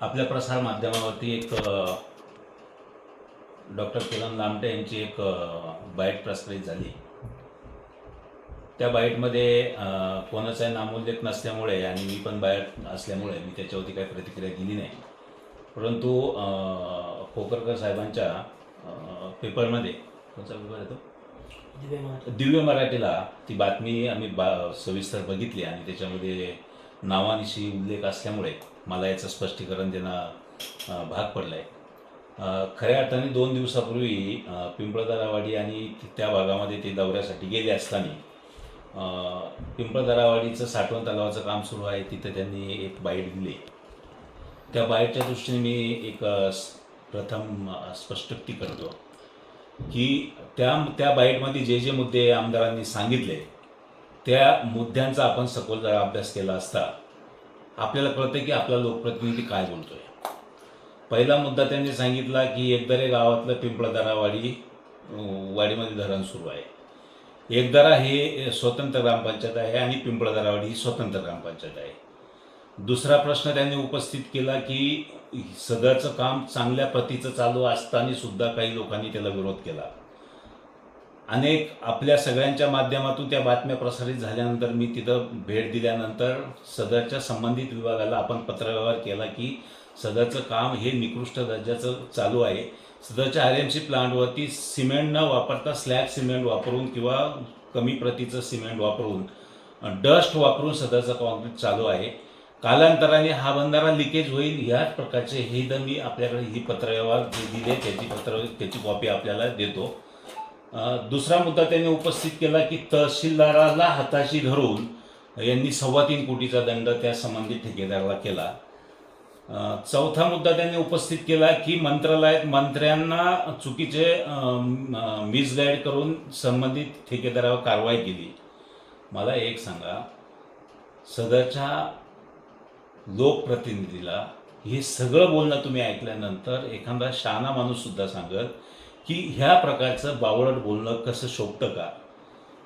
आपल्या प्रसार माध्यमावरती एक डॉक्टर किरण लामटे यांची एक बाईट प्रसारित झाली. त्या बाईटमध्ये कोणाचाही नामोल्लेख नसल्यामुळे आणि मी पण बाहेर असल्यामुळे मी त्याच्यावरती काही प्रतिक्रिया दिली नाही. परंतु खोकरकर साहेबांच्या पेपरमध्ये कोणता पेपर येतो दिव्य मराठीला ती बातमी आम्ही सविस्तर बघितली आणि त्याच्यामध्ये नावानिशी उल्लेख असल्यामुळे मला याचं स्पष्टीकरण देणं भाग पडलं आहे. खऱ्या अर्थाने 2 दिवसापूर्वी पिंपळदरावाडी आणि त्या भागामध्ये ते दौऱ्यासाठी गेले असताना पिंपळदरावाडीचं साठवण तलावाचं काम सुरू आहे, तिथं त्यांनी एक बाईट दिली. त्या बाईटच्या दृष्टीने मी एक प्रथम स्पष्टोक्ती करतो की त्या बाईटमध्ये जे जे मुद्दे आमदारांनी सांगितले त्या मुद्द्यांचा आपण सखोल जरा अभ्यास केला असता आपल्याला कळतं की आपला लोकप्रतिनिधी काय बोलतोय. पहिला मुद्दा त्यांनी सांगितला की एकदरे गावातलं पिंपळदरावाडी वाडीमध्ये धरण सुरू आहे. एकदरा हे स्वतंत्र ग्रामपंचायत आहे आणि पिंपळदरावाडी ही स्वतंत्र ग्रामपंचायत आहे. दुसरा प्रश्न त्यांनी उपस्थित केला की सदरचं काम चांगल्या प्रतीचं चालू असताना सुद्धा काही लोकांनी त्याला विरोध केला. अनेक आपल्या सगळ्यांच्या माध्यमातून त्या बातम्या प्रसारित झाल्यानंतर मी तिथं भेट दिल्यानंतर सदरच्या संबंधित विभागाला आपण पत्रव्यवहार केला की सदरचं काम हे निकृष्ट दर्जाचं चालू आहे. सदरच्या RMC प्लांटवरती सिमेंट न वापरता स्लॅग सिमेंट वापरून किंवा कमी प्रतीचं सिमेंट वापरून डस्ट वापरून सदरचं कॉन्क्रीट चालू आहे. कालांतराने हा बंधारा लिकेज होईल ह्याच प्रकारचे हे जर मी आपल्याकडे ही पत्रव्यवहार जे दिले त्याची कॉपी आपल्याला देतो. दुसरा मुद्दा त्यांनी उपस्थित केला की तहसीलदाराला हाताशी धरून यांनी 3.25 कोटीचा दंड त्या संबंधित ठेकेदाराला केला. चौथा मुद्दा त्यांनी उपस्थित केला की मंत्रालयात मंत्र्यांना चुकीचे मिसगाईड करून संबंधित ठेकेदारावर कारवाई केली. मला एक सांगा, सदरच्या लोकप्रतिनिधीला हे सगळं बोलणं तुम्ही ऐकल्यानंतर एखादा शहाणा माणूस सुद्धा सांगत की ह्या प्रकारचं बावळट बोलणं कसं शोभतं का?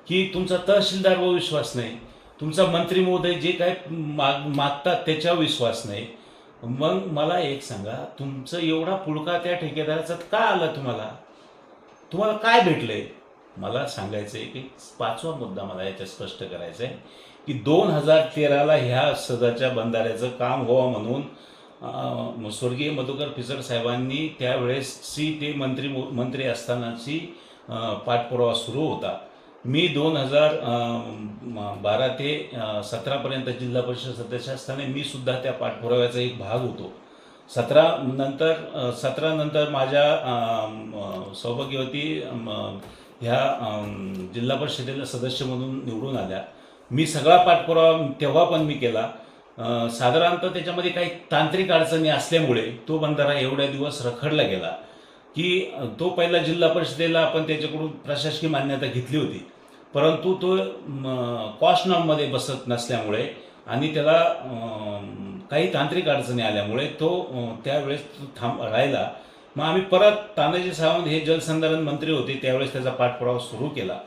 की तुमचा तहसीलदारवर विश्वास नाही, तुमचा मंत्री महोदय जे काय मागतात त्याच्यावर विश्वास नाही. मग मला एक सांगा, तुमचं एवढा पुळका त्या ठेकेदाराचा का आला? तुम्हाला काय भेटलंय? मला सांगायचं आहे की 5वा मुद्दा मला याच्यात स्पष्ट करायचा आहे की 2013ला ह्या सदरच्या बंधाऱ्याचं काम व्हावं म्हणून स्वर्गीय मधुकर पिचड साहेबांनी त्यावेळेसची ते मंत्री असतानाची पाठपुरावा सुरू होता. मी 2012 ते 17पर्यंत जिल्हा परिषद सदस्य असताना मी सुद्धा त्या पाठपुराव्याचा एक भाग होतो. 17 नंतर माझ्या सौभाग्यवती ह्या जिल्हा परिषदेला सदस्य म्हणून निवडून आल्या. मी सगळा पाठपुरावा तेव्हा पण मी केला. साधारणतः त्याच्यामध्ये काही तांत्रिक अडचणी असल्यामुळे तो बंधारा एवढ्या दिवस रखडला गेला की तो पहिला जिल्हा परिषदेला आपण त्याच्याकडून प्रशासकीय मान्यता घेतली होती, परंतु तो कॉस्ट नॉर्ममध्ये बसत नसल्यामुळे आणि त्याला काही तांत्रिक अडचणी आल्यामुळे तो त्यावेळेस राहिला. मग आम्ही परत तानाजी सावंत हे जलसंधारण मंत्री होते त्यावेळेस त्याचा पाठपुरावा सुरू केला.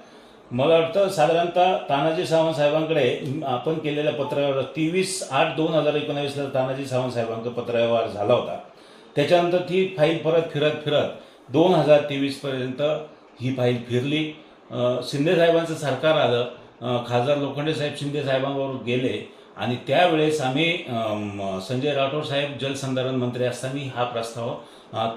मला वाटतं साधारणतः तानाजी सावंत साहेबांकडे आपण केलेल्या पत्रव्यवहार 23/8/2019ला तानाजी सावंत साहेबांचा पत्रव्यवहार झाला होता. त्याच्यानंतर ती फाईल परत फिरत 2023पर्यंत ही फाईल फिरली. शिंदे साहेबांचं सरकार आलं, खासदार लोखंडे साहेब शिंदे साहेबांबरोबर गेले आणि त्यावेळेस आम्ही संजय राठोड साहेब जलसंधारण मंत्री असताना हा प्रस्ताव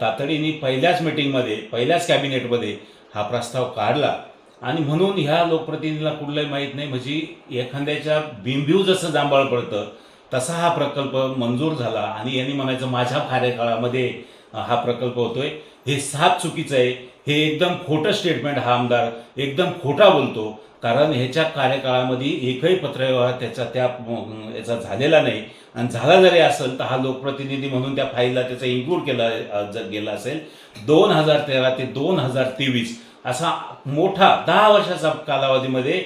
तातडीने पहिल्याच मीटिंगमध्ये पहिल्याच कॅबिनेटमध्ये हा प्रस्ताव काढला. आणि म्हणून ह्या लोकप्रतिनिधीला कुठलंही माहीत नाही, म्हणजे एखाद्याच्या बिंबीव जसं जांभळ पडतं तसा हा प्रकल्प मंजूर झाला आणि यांनी म्हणायचं माझ्या कार्यकाळामध्ये हा प्रकल्प होतोय. हे साफ चुकीचं आहे. हे एकदम खोटं स्टेटमेंट हा आमदार एकदम खोटा बोलतो, कारण ह्याच्या कार्यकाळामध्ये एकही पत्रव्यवहार याचा झालेला नाही. आणि झाला जरी असेल तर हा लोकप्रतिनिधी म्हणून त्या फाईलला त्याचा इन्क्लूड केला गेला असेल. 2013 ते 2023 असा मोठा 10 वर्षाचा कालावधीमध्ये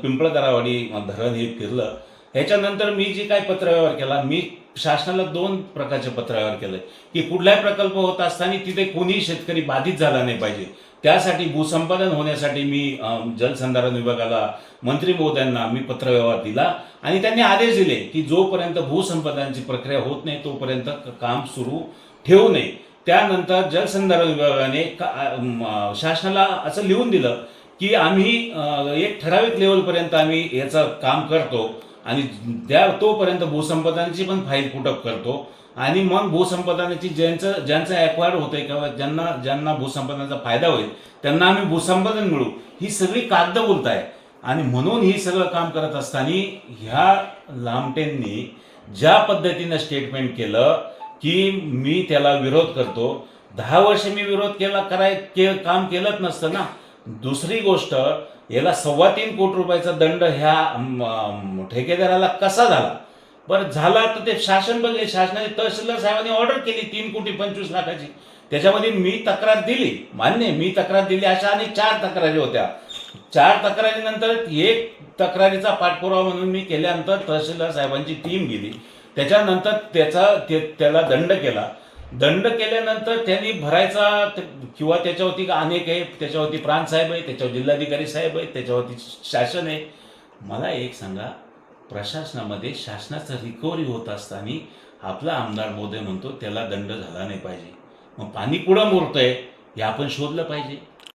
पिंपळदरावाडी धरण हे फिरलं. ह्याच्यानंतर मी जे काय पत्रव्यवहार केला, मी शासनाला 2 प्रकारचे पत्रव्यवहार केले की कुठलाही प्रकल्प होत असताना तिथे कोणीही शेतकरी बाधित झाला नाही पाहिजे, त्यासाठी भूसंपादन होण्यासाठी मी जलसंधारण विभागाला मंत्री महोदयांना मी पत्रव्यवहार दिला आणि त्यांनी आदेश दिले की जोपर्यंत भूसंपादनाची प्रक्रिया होत नाही तोपर्यंत काम सुरू ठेवू नये. त्यानंतर जलसंधारण विभागाने शासनाला असं लिहून दिलं की आम्ही एक ठराविक लेवलपर्यंत आम्ही याचं काम करतो आणि तोपर्यंत भूसंपादनाची पण फाईल पुटअप करतो आणि मग भूसंपादनाची ज्यांचं ॲक्वायर्ड होतंय किंवा ज्यांना भूसंपादनाचा फायदा होईल त्यांना आम्ही भूसंपादन मिळू, ही सगळी कागद बोलताय. आणि म्हणून ही सगळं काम करत असताना ह्या लामटेंनी ज्या पद्धतीनं स्टेटमेंट केलं की मी त्याला विरोध करतो, 10 वर्ष मी विरोध काम केलंच नसतं ना. दुसरी गोष्ट, याला 3.25 कोटी रुपयाचा दंड ह्या ठेकेदाराला कसा झाला? बरं झाला तर ते शासन बघले, शासनाने तहसीलदार साहेबांनी ऑर्डर केली 3,25,00,000 त्याच्यामध्ये मी तक्रार दिली, मान्य मी तक्रार दिली. अशा आणि 4 तक्रारी होत्या. 4 तक्रारीनंतर एक तक्रारीचा पाठपुरावा म्हणून मी केल्यानंतर तहसीलदार साहेबांची टीम गेली. त्याच्यानंतर त्याला दंड केला. दंड केल्यानंतर त्यांनी भरायचा किंवा त्याच्यावरती अनेक आहे, त्याच्यावरती प्रांत साहेब आहे, त्याच्यावर जिल्हाधिकारी साहेब आहे, त्याच्यावरती शासन आहे. मला एक सांगा, प्रशासनामध्ये शासनाचं रिकव्हरी होत असताना आपला आमदार मोदी म्हणतो त्याला दंड झाला नाही पाहिजे. मग पाणी कुठं मुरतंय हे आपण शोधलं पाहिजे.